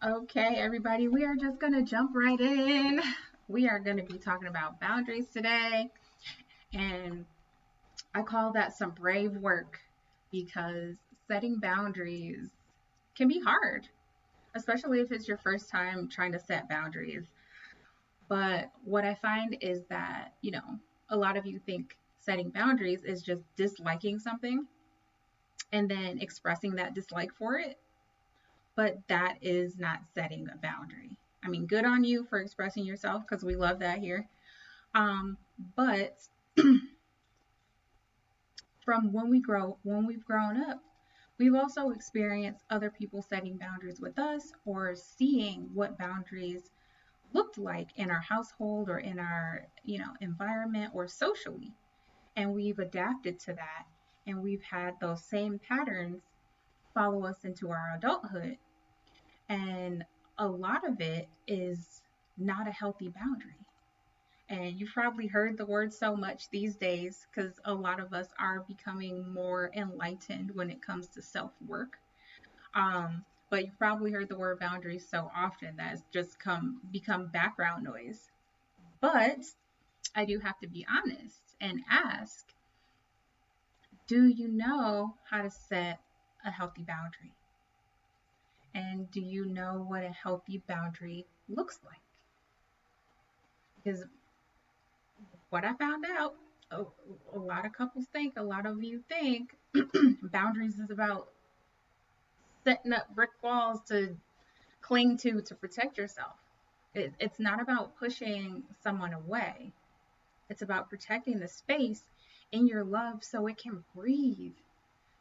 Okay, everybody, we are just going to jump right in. We are going to be talking about boundaries today, and I call that some brave work because setting boundaries can be hard, especially if it's your first time trying to set boundaries. But what I find is that, a lot of you think setting boundaries is just disliking something and then expressing that dislike for it, but that is not setting a boundary. I mean, good on you for expressing yourself because we love that here. But from when we've grown up, we've also experienced other people setting boundaries with us or seeing what boundaries looked like in our household or in our, environment or socially. And we've adapted to that and we've had those same patterns follow us into our adulthood. And a lot of it is not a healthy boundary. And you've probably heard the word so much these days because a lot of us are becoming more enlightened when it comes to self work. But you've probably heard the word boundaries so often that it's just become background noise. But I do have to be honest and ask, do you know how to set a healthy boundary? And do you know what a healthy boundary looks like? Because what I found out, a, a lot of couples think, a lot of you think, boundaries is about setting up brick walls to cling to protect yourself. It's not about pushing someone away. It's about protecting the space in your love so it can breathe,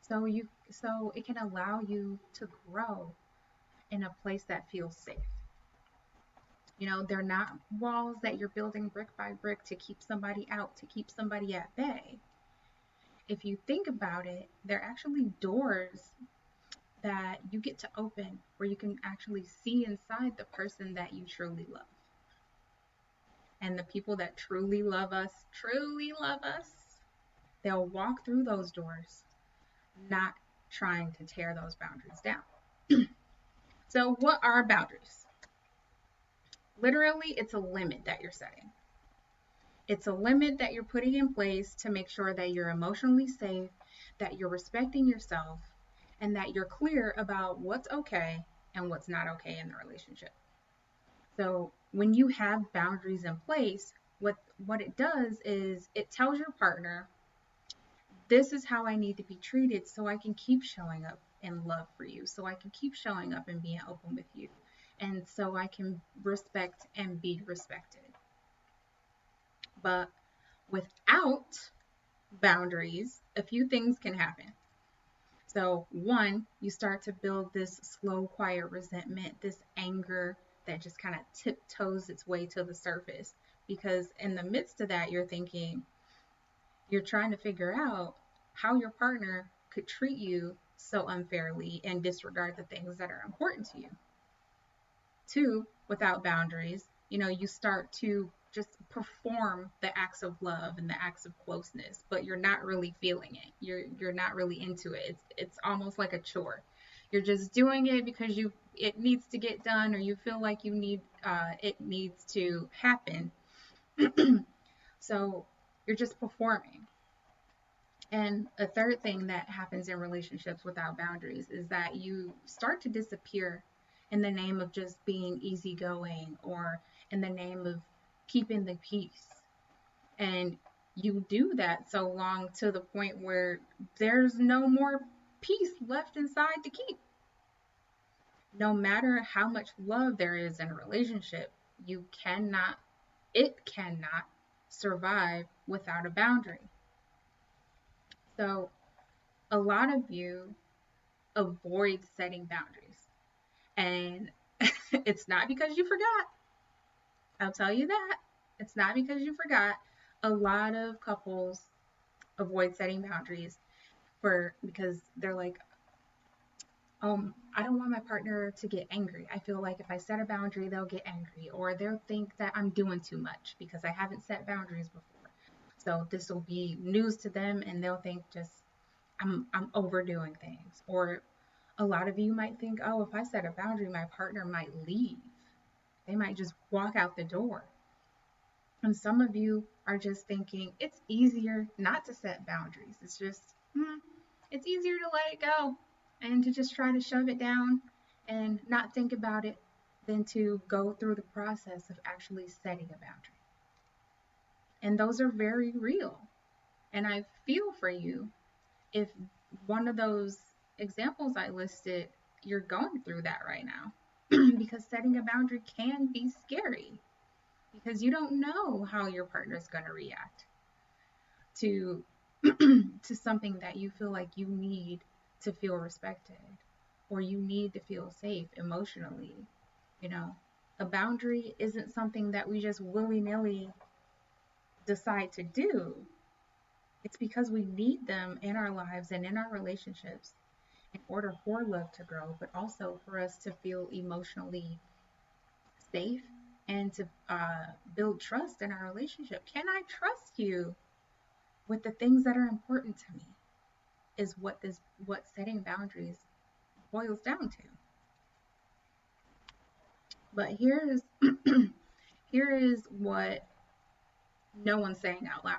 so it can allow you to grow in a place that feels safe. They're not walls that you're building brick by brick to keep somebody out, to keep somebody at bay. If you think about it, they're actually doors that you get to open where you can actually see inside the person that you truly love. And the people that truly love us, they'll walk through those doors, not trying to tear those boundaries down. So, what are boundaries? Literally, it's a limit that you're setting. It's a limit that you're putting in place to make sure that you're emotionally safe, that you're respecting yourself, and that you're clear about what's okay and what's not okay in the relationship. So when you have boundaries in place, what it does is it tells your partner, this is how I need to be treated so I can keep showing up in love for you, so I can keep showing up and being open with you, and so I can respect and be respected. But without boundaries, a few things can happen. So, one, you start to build this slow, quiet resentment, this anger that just kind of tiptoes its way to the surface. Because in the midst of that, you're thinking, you're trying to figure out how your partner could treat you so unfairly and disregard the things that are important to you. Two, without boundaries, you start to just perform the acts of love and the acts of closeness, but you're not really feeling it. You're not really into it. It's almost like a chore. You're just doing it because it needs to get done, or you feel like it needs to happen. So you're just performing. And a third thing that happens in relationships without boundaries is that you start to disappear in the name of just being easygoing or in the name of keeping the peace. And you do that so long to the point where there's no more peace left inside to keep. No matter how much love there is in a relationship, it cannot survive without a boundary. So a lot of you avoid setting boundaries. And it's not because you forgot. I'll tell you that. It's not because you forgot. A lot of couples avoid setting boundaries because they're like, I don't want my partner to get angry. I feel like if I set a boundary, they'll get angry, or they'll think that I'm doing too much because I haven't set boundaries before. So this will be news to them, and they'll think just I'm overdoing things, or A lot of you might think, oh, if I set a boundary, my partner might leave. They might just walk out the door. And some of you are just thinking it's easier not to set boundaries. It's just, it's easier to let it go and to just try to shove it down and not think about it than to go through the process of actually setting a boundary. And those are very real. And I feel for you if one of those examples I listed, you're going through that right now. Because setting a boundary can be scary because you don't know how your partner's going to react to to something that you feel like you need to feel respected or you need to feel safe emotionally. You know, a boundary isn't something that we just willy-nilly decide to do. It's because we need them in our lives and in our relationships in order for love to grow, but also for us to feel emotionally safe and to build trust in our relationship. Can I trust you with the things that are important to me? Is what setting boundaries boils down to. But here is what no one's saying out loud.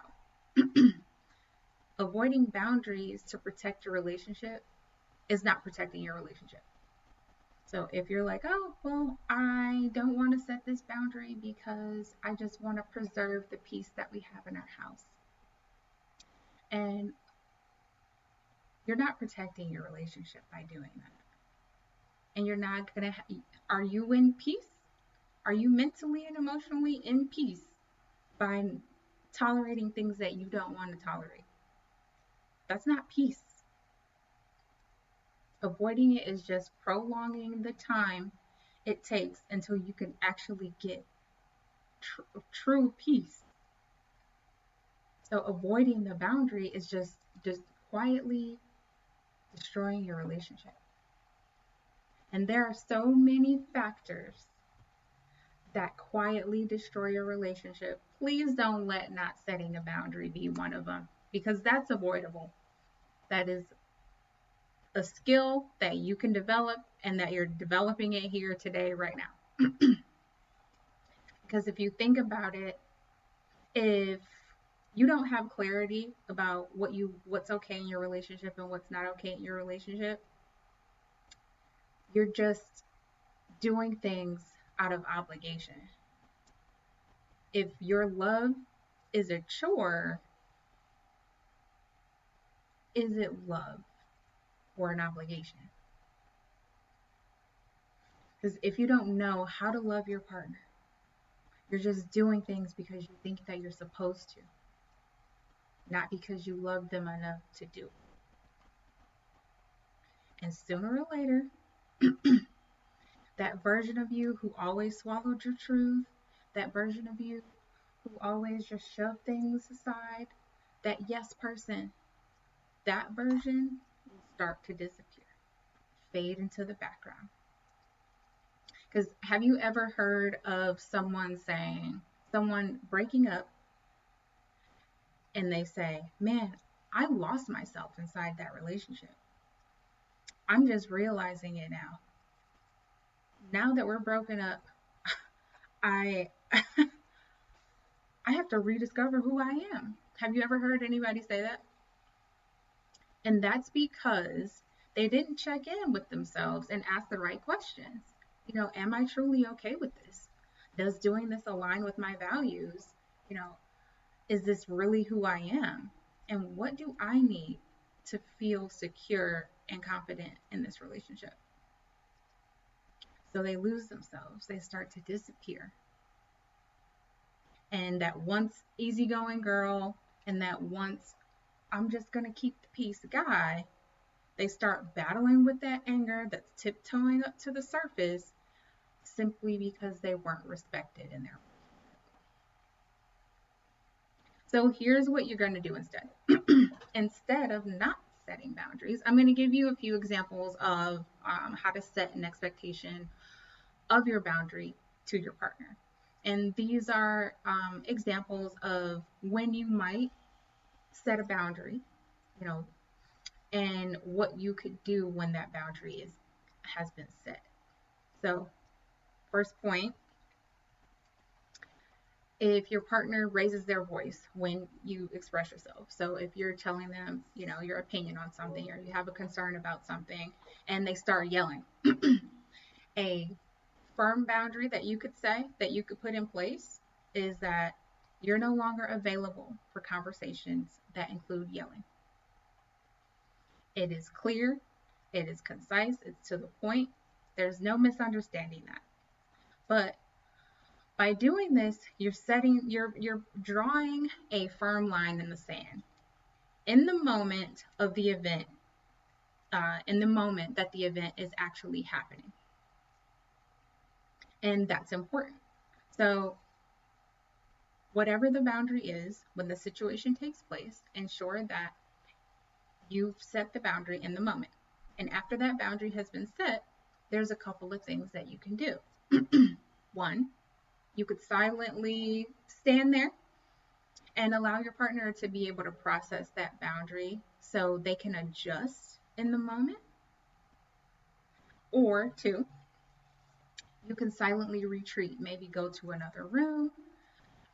Avoiding boundaries to protect your relationship is not protecting your relationship. So if you're like, oh, well, I don't want to set this boundary because I just want to preserve the peace that we have in our house. And you're not protecting your relationship by doing that. And you're not going to, are you in peace? Are you mentally and emotionally in peace by tolerating things that you don't want to tolerate? That's not peace. Avoiding it is just prolonging the time it takes until you can actually get true peace. So avoiding the boundary is just quietly destroying your relationship. And there are so many factors that quietly destroy your relationship. Please don't let not setting a boundary be one of them, because that's avoidable. That is a skill that you can develop and that you're developing it here today, right now. Because if you think about it, if you don't have clarity about what's okay in your relationship and what's not okay in your relationship, you're just doing things out of obligation. If your love is a chore, is it love or an obligation? Because if you don't know how to love your partner, you're just doing things because you think that you're supposed to, not because you love them enough to do it. And sooner or later, that version of you who always swallowed your truth, that version of you who always just shoved things aside, that yes person, that version will start to disappear, fade into the background. Because have you ever heard of someone breaking up and they say, man, I lost myself inside that relationship. I'm just realizing it now. Now that we're broken up, I have to rediscover who I am. Have you ever heard anybody say that? And that's because they didn't check in with themselves and ask the right questions. You know, am I truly okay with this? Does doing this align with my values? You know, is this really who I am? And what do I need to feel secure and confident in this relationship? So they lose themselves. They start to disappear. And that once easygoing girl and that once I'm just going to keep the peace guy, they start battling with that anger that's tiptoeing up to the surface simply because they weren't respected in their relationship. So here's what you're going to do instead. Instead of not setting boundaries, I'm going to give you a few examples of how to set an expectation of your boundary to your partner. And these are examples of when you might set a boundary, you know, and what you could do when that boundary has been set. So, first point, if your partner raises their voice when you express yourself. So if you're telling them, your opinion on something, or you have a concern about something and they start yelling, a firm boundary that you could say, that you could put in place, is that you're no longer available for conversations that include yelling. It is clear, it is concise, it's to the point. There's no misunderstanding that. But by doing this, you're drawing a firm line in the sand. In the moment of the event, in the moment that the event is actually happening. And that's important. So whatever the boundary is, when the situation takes place, ensure that you've set the boundary in the moment. And after that boundary has been set, there's a couple of things that you can do. One, you could silently stand there and allow your partner to be able to process that boundary so they can adjust in the moment. Or two, you can silently retreat, maybe go to another room,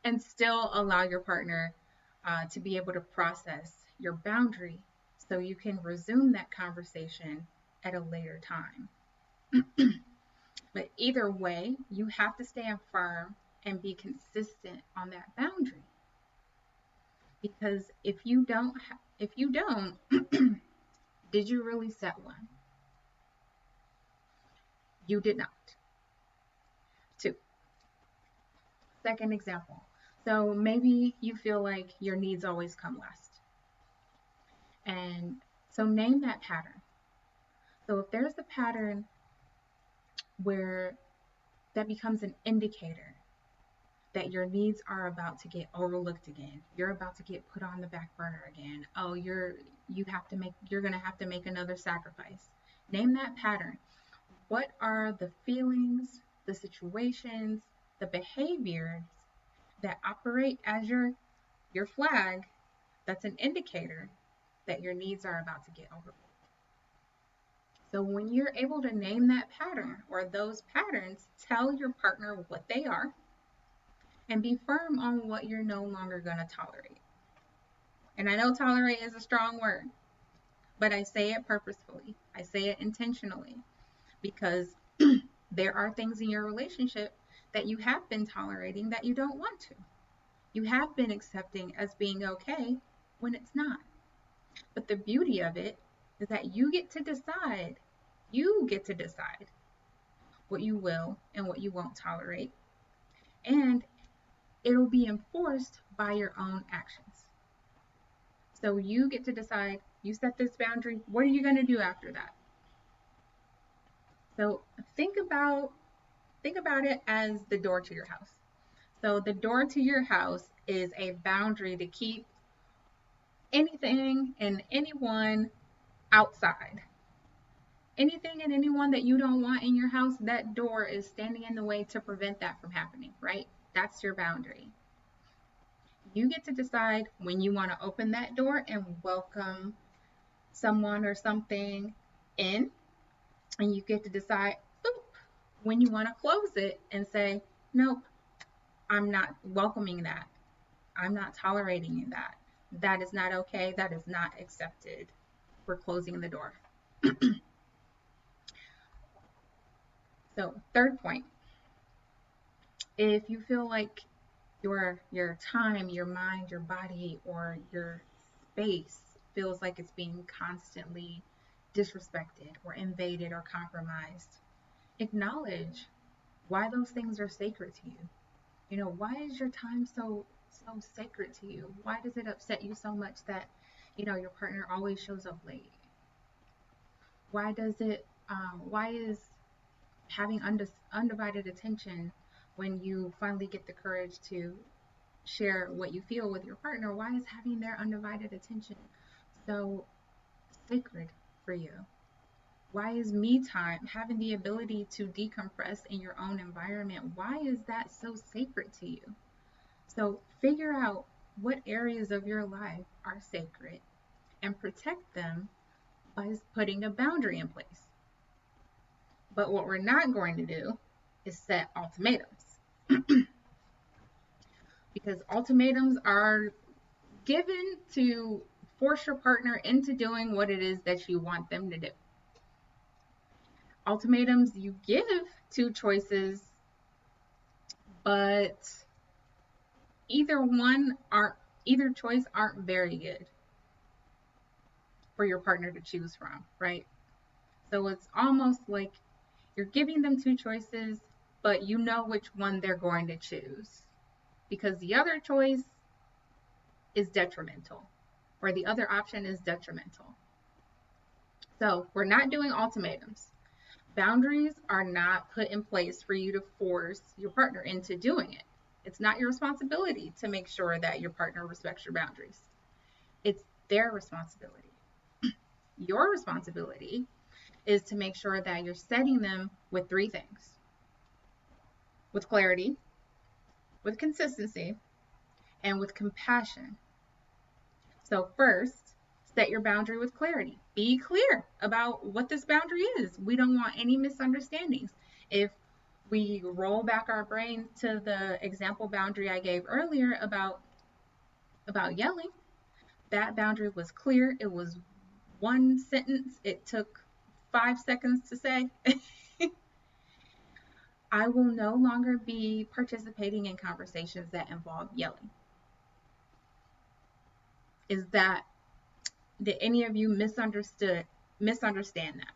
and still allow your partner to be able to process your boundary so you can resume that conversation at a later time. But either way, you have to stay firm and be consistent on that boundary. Because if you don't, did you really set one? You did not. Two. Second example. So maybe you feel like your needs always come last. And so name that pattern. So if there's a pattern where that becomes an indicator that your needs are about to get overlooked again, you're about to get put on the back burner again. Oh, you're going to have to make another sacrifice. Name that pattern. What are the feelings, the situations, the behaviors that operate as your flag that's an indicator that your needs are about to get overlooked? So when you're able to name that pattern or those patterns, tell your partner what they are and be firm on what you're no longer going to tolerate. And I know tolerate is a strong word, but I say it purposefully. I say it intentionally because there are things in your relationship that you have been tolerating that you don't want to. You have been accepting as being okay when it's not. But the beauty of it is that you get to decide. You get to decide what you will and what you won't tolerate. And it'll be enforced by your own actions. So you get to decide, you set this boundary, what are you going to do after that? So think about it as the door to your house. So the door to your house is a boundary to keep anything and anyone outside. Anything and anyone that you don't want in your house, that door is standing in the way to prevent that from happening, right? That's your boundary. You get to decide when you want to open that door and welcome someone or something in, and you get to decide when you want to close it and say, nope, I'm not welcoming that. I'm not tolerating that. That is not okay. That is not accepted. We're closing the door. So, third point. If you feel like your time, your mind, your body, or your space feels like it's being constantly disrespected or invaded or compromised, acknowledge why those things are sacred to you. Why is your time so sacred to you? Why does it upset you so much that your partner always shows up late? Why is having undivided attention when you finally get the courage to share what you feel with your partner, why is having their undivided attention so sacred for you? Why is me time, having the ability to decompress in your own environment, why is that so sacred to you? So figure out what areas of your life are sacred and protect them by putting a boundary in place. But what we're not going to do is set ultimatums, because ultimatums are given to force your partner into doing what it is that you want them to do. Ultimatums, you give two choices, but either choice aren't very good for your partner to choose from, right? So it's almost like you're giving them two choices, but you know which one they're going to choose, because the other choice is detrimental, or the other option is detrimental. So we're not doing ultimatums. Boundaries are not put in place for you to force your partner into doing it. It's not your responsibility to make sure that your partner respects your boundaries. It's their responsibility. Your responsibility is to make sure that you're setting them with three things: with clarity, with consistency, and with compassion. So first, set your boundary with clarity. Be clear about what this boundary is. We don't want any misunderstandings. If we roll back our brain to the example boundary I gave earlier about yelling, that boundary was clear. It was one sentence. It took 5 seconds to say. I will no longer be participating in conversations that involve yelling. Did any of you misunderstand that?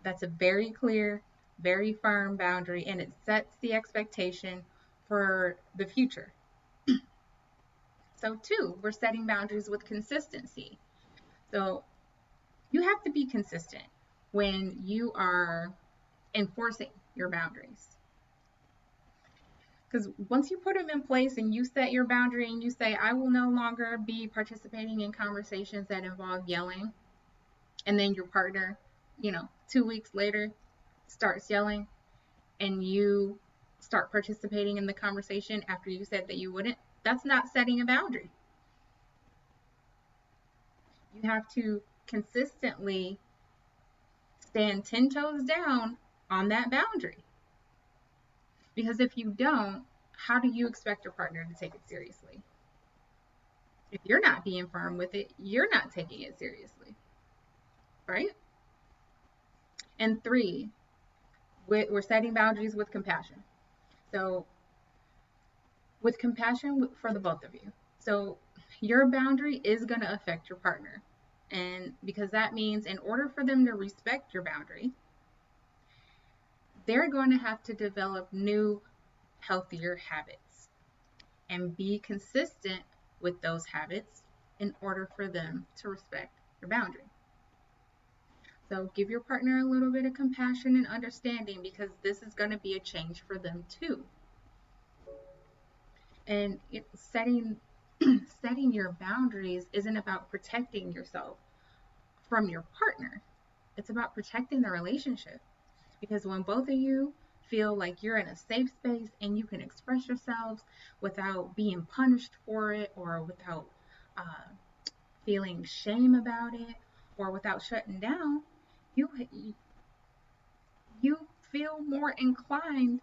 That's a very clear, very firm boundary, and it sets the expectation for the future. So 2, we're setting boundaries with consistency. So you have to be consistent when you are enforcing your boundaries. Because once you put them in place and you set your boundary and you say, I will no longer be participating in conversations that involve yelling, and then your partner, 2 weeks later starts yelling, and you start participating in the conversation after you said that you wouldn't, that's not setting a boundary. You have to consistently stand 10 toes down on that boundary. Because if you don't, how do you expect your partner to take it seriously? If you're not being firm with it, you're not taking it seriously, right? And 3, we're setting boundaries with compassion. So with compassion for the both of you. So your boundary is going to affect your partner. And because that means in order for them to respect your boundary, they're going to have to develop new, healthier habits and be consistent with those habits in order for them to respect your boundary. So give your partner a little bit of compassion and understanding, because this is going to be a change for them too. And setting your boundaries isn't about protecting yourself from your partner. It's about protecting the relationship. Because when both of you feel like you're in a safe space and you can express yourselves without being punished for it, or without feeling shame about it, or without shutting down, you feel more inclined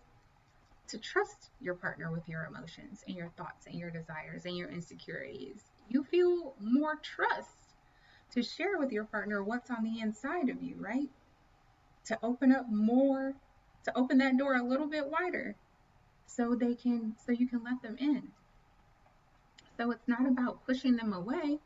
to trust your partner with your emotions and your thoughts and your desires and your insecurities. You feel more trust to share with your partner what's on the inside of you, right? To open that door a little bit wider so you can let them in. So it's not about pushing them away.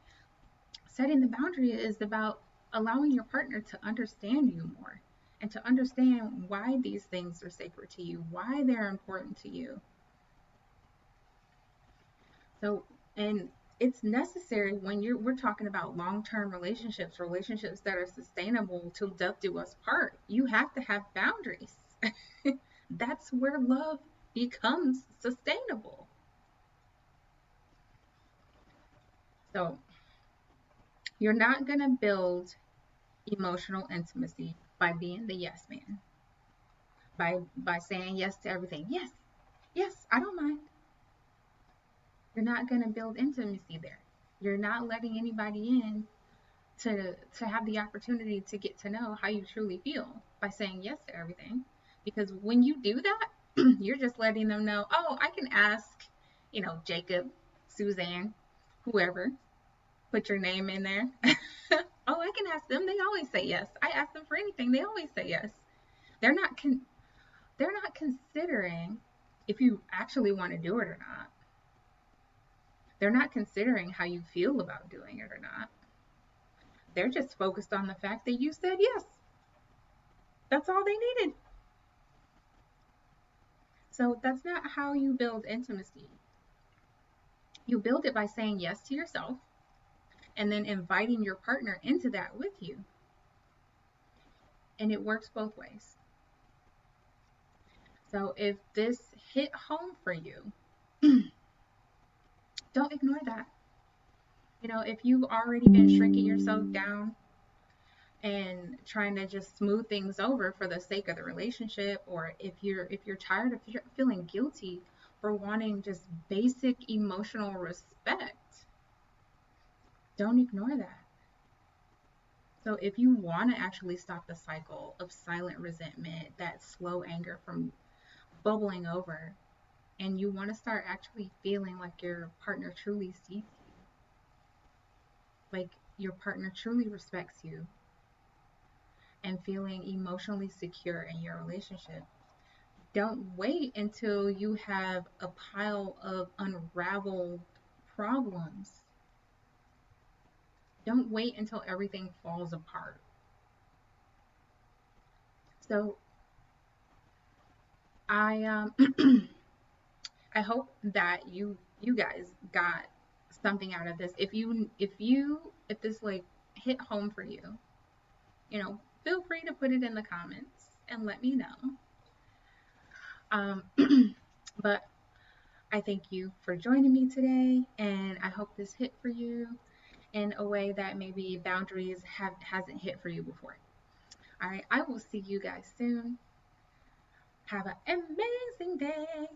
Setting the boundary is about allowing your partner to understand you more, and to understand why these things are sacred to you, why they're important to you. So, and it's necessary when we're talking about long-term relationships that are sustainable till death do us part. You have to have boundaries. That's where love becomes sustainable. So you're not going to build emotional intimacy by being the yes man, by saying yes to everything. Yes, I don't mind. You're not going to build intimacy there. You're not letting anybody in to have the opportunity to get to know how you truly feel by saying yes to everything. Because when you do that, you're just letting them know, oh, I can ask, Jacob, Suzanne, whoever, put your name in there. Oh, I can ask them. They always say yes. I ask them for anything. They always say yes. They're not they're not considering if you actually want to do it or not. They're not considering how you feel about doing it or not. They're just focused on the fact that you said yes. That's all they needed. So that's not how you build intimacy. You build it by saying yes to yourself and then inviting your partner into that with you. And it works both ways. So if this hit home for you, don't ignore that. If you've already been shrinking yourself down and trying to just smooth things over for the sake of the relationship, or if you're tired of feeling guilty for wanting just basic emotional respect, don't ignore that. So if you want to actually stop the cycle of silent resentment, that slow anger from bubbling over, and you want to start actually feeling like your partner truly sees you, like your partner truly respects you, and feeling emotionally secure in your relationship, don't wait until you have a pile of unraveled problems. Don't wait until everything falls apart. So I I hope that you guys got something out of this. If this like hit home for you, feel free to put it in the comments and let me know. But I thank you for joining me today, and I hope this hit for you in a way that maybe boundaries hasn't hit for you before. All right, I will see you guys soon. Have an amazing day.